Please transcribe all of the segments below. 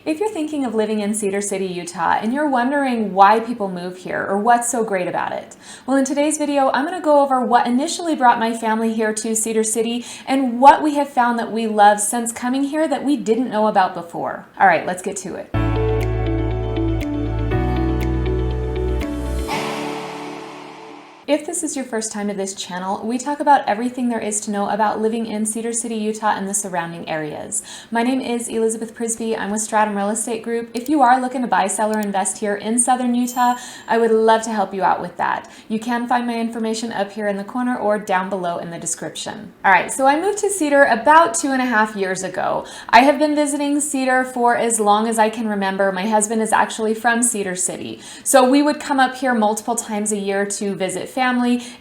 If you're thinking of living in Cedar City, Utah, and you're wondering why people move here or what's so great about it, well, in today's video, I'm going to go over what initially brought my family here to Cedar City and what we have found that we love since coming here that we didn't know about before. All right, let's get to it. If this is your first time to this channel, we talk about everything there is to know about living in Cedar City, Utah and the surrounding areas. My name is Elizabeth Prisbrey. I'm with Stratum Real Estate Group. If you are looking to buy, sell, or invest here in Southern Utah, I would love to help you out with that. You can find my information up here in the corner or down below in the description. All right, so I moved to Cedar about 2.5 years ago. I have been visiting Cedar for as long as I can remember. My husband is actually from Cedar City, so we would come up here multiple times a year to visit family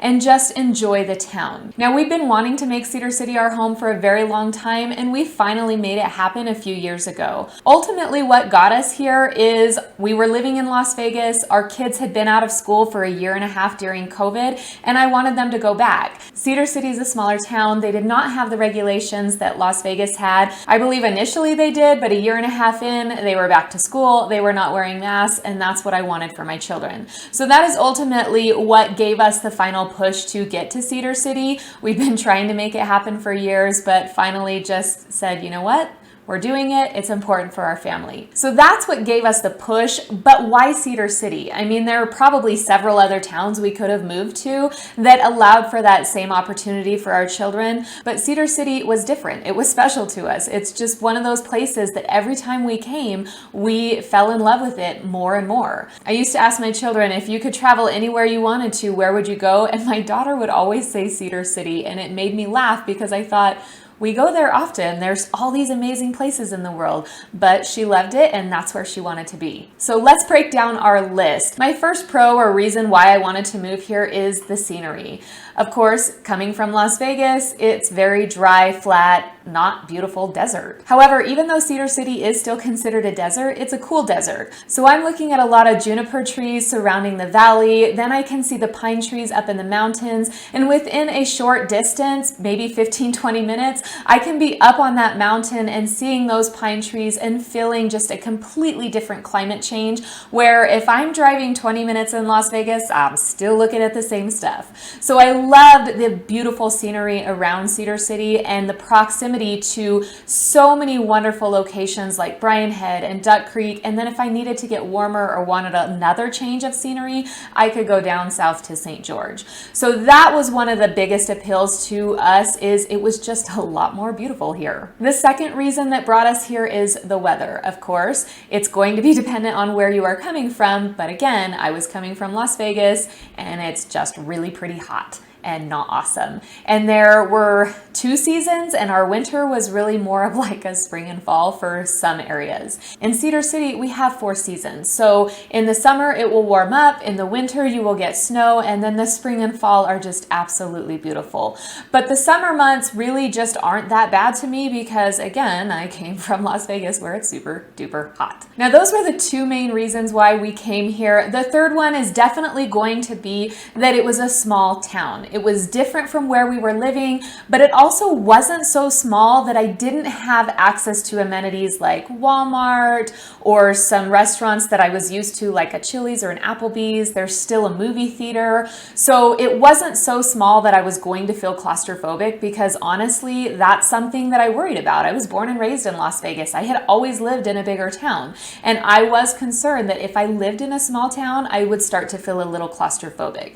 and just enjoy the town. Now, we've been wanting to make Cedar City our home for a very long time, and we finally made it happen a few years ago. Ultimately, what got us here is we were living in Las Vegas. Our kids had been out of school for 1.5 years during COVID, and I wanted them to go back. Cedar City is a smaller town. They did not have the regulations that Las Vegas had. I believe initially they did, but 1.5 years in, they were back to school. They were not wearing masks, and that's what I wanted for my children. So that is ultimately what gave us the final push to get to Cedar City. We've been trying to make it happen for years, but finally just said, you know what? We're doing it. It's important for our family. So that's what gave us the push. But why Cedar City? I mean, there are probably several other towns we could have moved to that allowed for that same opportunity for our children. But Cedar City was different. It was special to us. It's just one of those places that every time we came, we fell in love with it more and more. I used to ask my children, if you could travel anywhere you wanted to, where would you go? And my daughter would always say Cedar City. And it made me laugh because I thought, we go there often. There's all these amazing places in the world, but she loved it and that's where she wanted to be. So let's break down our list. My first pro or reason why I wanted to move here is the scenery. Of course, coming from Las Vegas, it's very dry, flat, not beautiful desert. However, even though Cedar City is still considered a desert, it's a cool desert. So I'm looking at a lot of juniper trees surrounding the valley. Then I can see the pine trees up in the mountains. And within a short distance, maybe 15-20 minutes, I can be up on that mountain and seeing those pine trees and feeling just a completely different climate change, where if I'm driving 20 minutes in Las Vegas, I'm still looking at the same stuff. So I loved the beautiful scenery around Cedar City and the proximity to so many wonderful locations like Bryan Head and Duck Creek. And then if I needed to get warmer or wanted another change of scenery, I could go down south to St. George. So that was one of the biggest appeals to us, is it was just a lot more beautiful here. The second reason that brought us here is the weather. Of course, it's going to be dependent on where you are coming from, but again, I was coming from Las Vegas and it's just really pretty hot and not awesome. And there were 2 seasons, and our winter was really more of like a spring and fall for some areas. In Cedar City, we have 4 seasons. So in the summer, it will warm up. In the winter, you will get snow. And then the spring and fall are just absolutely beautiful. But the summer months really just aren't that bad to me because, again, I came from Las Vegas where it's super duper hot. Now, those were the 2 main reasons why we came here. The third one is definitely going to be that it was a small town. It was different from where we were living, but it also wasn't so small that I didn't have access to amenities like Walmart or some restaurants that I was used to, like a Chili's or an Applebee's. There's still a movie theater. So it wasn't so small that I was going to feel claustrophobic, because honestly, that's something that I worried about. I was born and raised in Las Vegas. I had always lived in a bigger town, and I was concerned that if I lived in a small town, I would start to feel a little claustrophobic.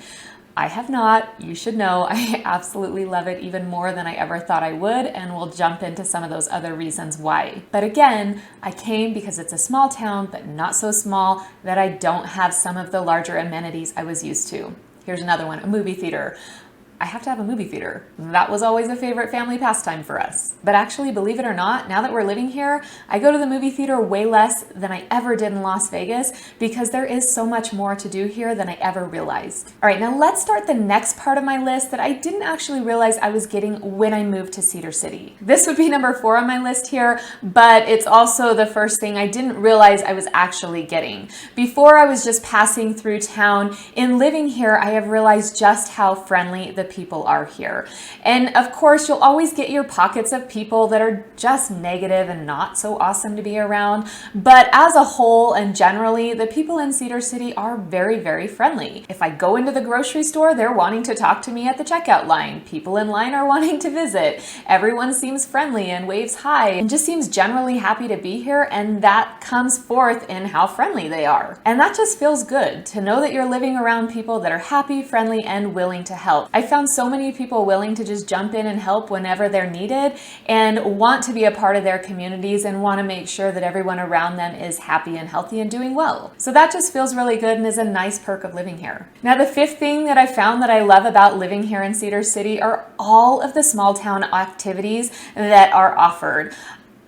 I have not. You should know I absolutely love it even more than I ever thought I would, and we'll jump into some of those other reasons why. But again, I came because it's a small town, but not so small that I don't have some of the larger amenities I was used to. Here's another one, a movie theater. I have to have a movie theater. That was always a favorite family pastime for us. But actually, believe it or not, now that we're living here, I go to the movie theater way less than I ever did in Las Vegas, because there is so much more to do here than I ever realized. All right, now let's start the next part of my list that I didn't actually realize I was getting when I moved to Cedar City. This would be number 4 on my list here, but it's also the first thing I didn't realize I was actually getting. Before, I was just passing through town. In living here, I have realized just how friendly the people are here. And of course, you'll always get your pockets of people that are just negative and not so awesome to be around. But as a whole and generally, the people in Cedar City are very, very friendly. If I go into the grocery store, they're wanting to talk to me at the checkout line. People in line are wanting to visit. Everyone seems friendly and waves hi and just seems generally happy to be here, and that comes forth in how friendly they are. And that just feels good to know that you're living around people that are happy, friendly, and willing to help. I found so many people willing to just jump in and help whenever they're needed and want to be a part of their communities and want to make sure that everyone around them is happy and healthy and doing well. So that just feels really good and is a nice perk of living here. Now, the fifth thing that I found that I love about living here in Cedar City are all of the small town activities that are offered.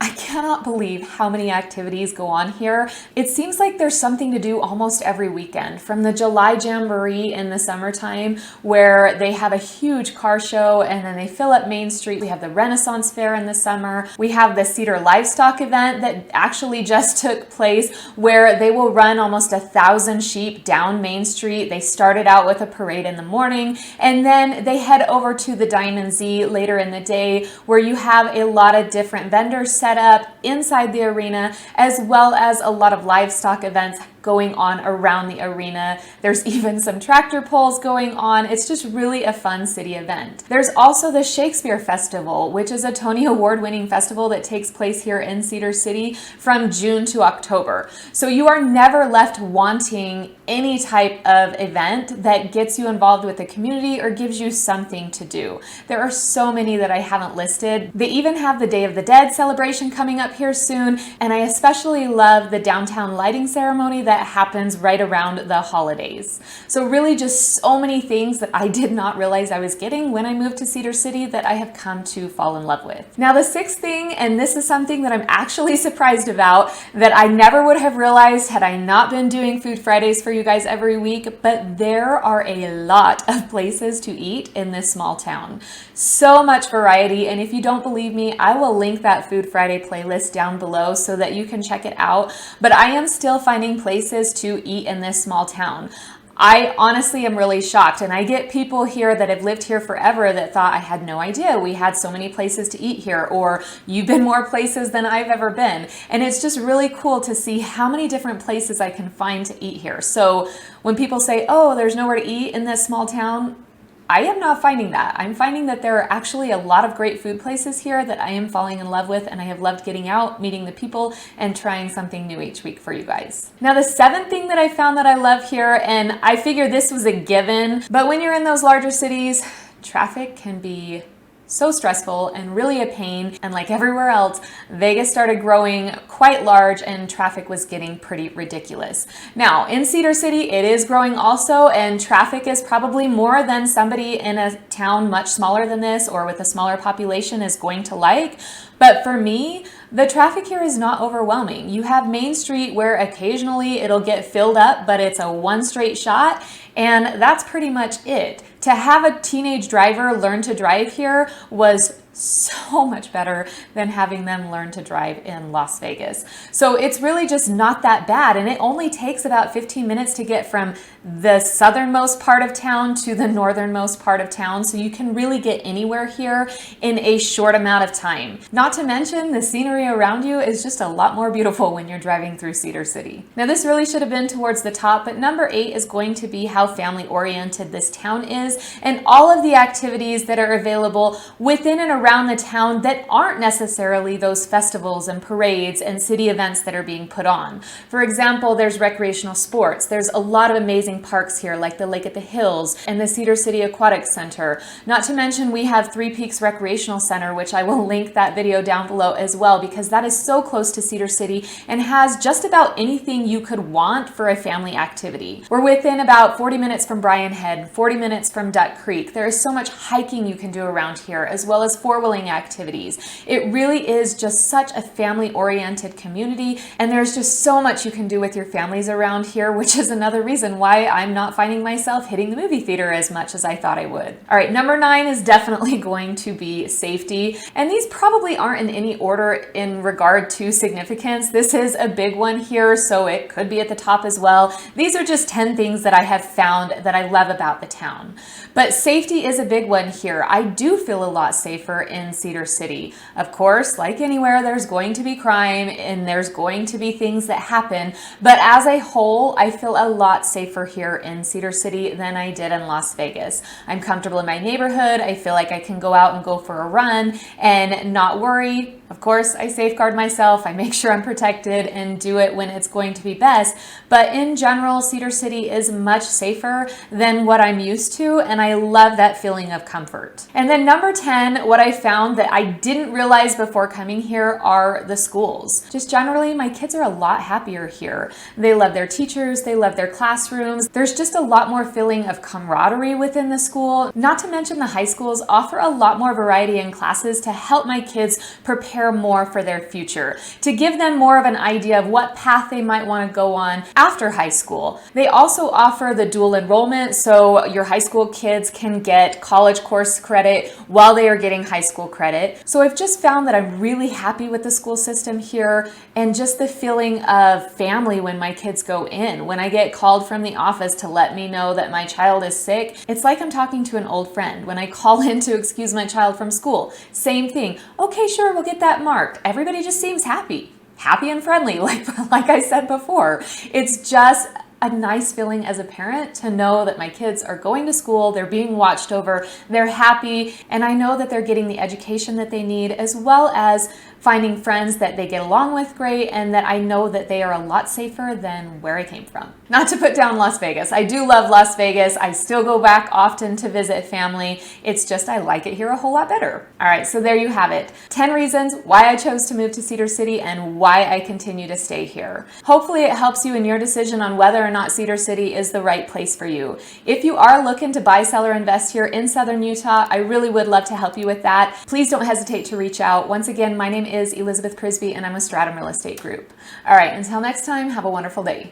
I cannot believe how many activities go on here. It seems like there's something to do almost every weekend, from the July Jamboree in the summertime where they have a huge car show and then they fill up Main Street. We have the Renaissance Fair in the summer. We have the Cedar Livestock event that actually just took place where they will run almost 1,000 sheep down Main Street. They started out with a parade in the morning and then they head over to the Diamond Z later in the day where you have a lot of different vendors set up inside the arena, as well as a lot of livestock events going on around the arena. There's even some tractor pulls going on. It's just really a fun city event. There's also the Shakespeare Festival, which is a Tony Award-winning festival that takes place here in Cedar City from June to October. So you are never left wanting any type of event that gets you involved with the community or gives you something to do. There are so many that I haven't listed. They even have the Day of the Dead celebration coming up here soon, and I especially love the downtown lighting ceremony that happens right around the holidays. So really just so many things that I did not realize I was getting when I moved to Cedar City that I have come to fall in love with. Now, the sixth thing, and this is something that I'm actually surprised about, that I never would have realized had I not been doing Food Fridays for you guys every week, but there are a lot of places to eat in this small town. So much variety, and if you don't believe me, I will link that Food Friday playlist down below so that you can check it out. But I am still finding places to eat in this small town. I honestly am really shocked, and I get people here that have lived here forever that thought I had no idea we had so many places to eat here, or you've been more places than I've ever been. And it's just really cool to see how many different places I can find to eat here. So when people say, oh, there's nowhere to eat in this small town, I am not finding that. I'm finding that there are actually a lot of great food places here that I am falling in love with, and I have loved getting out, meeting the people, and trying something new each week for you guys. Now, the seventh thing that I found that I love here, and I figure this was a given, but when you're in those larger cities, traffic can be so stressful and really a pain, and like everywhere else, Vegas started growing quite large and traffic was getting pretty ridiculous. Now, in Cedar City, it is growing also, and traffic is probably more than somebody in a town much smaller than this or with a smaller population is going to like. But for me, the traffic here is not overwhelming. You have Main Street where occasionally it'll get filled up, but it's a one straight shot, and that's pretty much it. To have a teenage driver learn to drive here was so much better than having them learn to drive in Las Vegas. So it's really just not that bad, and it only takes about 15 minutes to get from the southernmost part of town to the northernmost part of town, so you can really get anywhere here in a short amount of time. Not to mention, the scenery around you is just a lot more beautiful when you're driving through Cedar City. Now, this really should have been towards the top, but number 8 is going to be how family-oriented this town is, and all of the activities that are available within and around the town that aren't necessarily those festivals and parades and city events that are being put on. For example, there's recreational sports. There's a lot of amazing parks here, like the Lake at the Hills and the Cedar City Aquatic Center. Not to mention, we have Three Peaks Recreational Center, which I will link that video down below as well, because that is so close to Cedar City and has just about anything you could want for a family activity. We're within about 40 minutes from Bryan Head, 40 minutes from Duck Creek. There is so much hiking you can do around here, as well as 4 four-wheeling activities. It really is just such a family-oriented community, and there's just so much you can do with your families around here, which is another reason why I'm not finding myself hitting the movie theater as much as I thought I would. All right, number 9 is definitely going to be safety, and these probably aren't in any order in regard to significance. This is a big one here, so it could be at the top as well. These are just 10 things that I have found that I love about the town. But safety is a big one here. I do feel a lot safer in Cedar City. Of course, like anywhere, there's going to be crime and there's going to be things that happen, but as a whole, I feel a lot safer here in Cedar City than I did in Las Vegas. I'm comfortable in my neighborhood. I feel like I can go out and go for a run and not worry. Of course, I safeguard myself. I make sure I'm protected and do it when it's going to be best. But in general, Cedar City is much safer than what I'm used to, and I love that feeling of comfort. And then number 10, what I found that I didn't realize before coming here are the schools. Just generally, my kids are a lot happier here. They love their teachers, they love their classrooms. There's just a lot more feeling of camaraderie within the school. Not to mention the high schools offer a lot more variety in classes to help my kids prepare more for their future, to give them more of an idea of what path they might want to go on after high school. They also offer the dual enrollment, so your high school kids can get college course credit while they are getting high school credit. So I've just found that I'm really happy with the school system here and just the feeling of family when my kids go in. When I get called from the office to let me know that my child is sick, it's like I'm talking to an old friend. When I call in to excuse my child from school, same thing. Okay, sure, we'll get that marked. Everybody just seems happy and friendly, like I said before. It's just a nice feeling as a parent to know that my kids are going to school, they're being watched over, they're happy, and I know that they're getting the education that they need, as well as finding friends that they get along with great, and that I know that they are a lot safer than where I came from. Not to put down Las Vegas. I do love Las Vegas. I still go back often to visit family. It's just I like it here a whole lot better. All right, so there you have it. 10 reasons why I chose to move to Cedar City and why I continue to stay here. Hopefully it helps you in your decision on whether or not Cedar City is the right place for you. If you are looking to buy, sell, or invest here in Southern Utah, I really would love to help you with that. Please don't hesitate to reach out. Once again, my name is Elizabeth Prisbrey and I'm with Stratum Real Estate Group. All right, until next time, have a wonderful day.